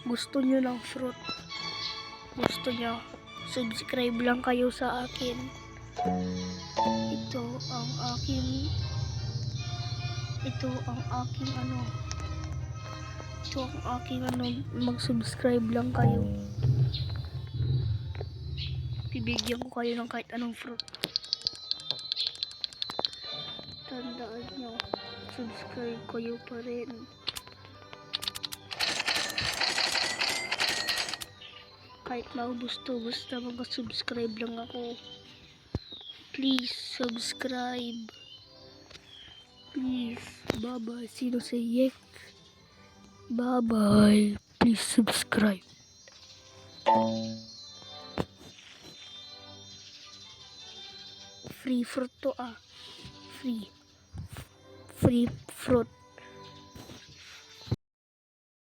gusto nyo ng fruit, gusto nyo, subscribe lang kayo sa akin. Ito ang aking mag-subscribe lang kayo. Bibigyan ko kayo ng kahit anong fruit. Tandaan nyo, subscribe kayo pa rin. Kahit maubos to, basta mag-subscribe lang ako. Please, subscribe. Please, bye-bye. Sino sa Yek? Bye-bye. Please subscribe. Free fruit to Free fruit.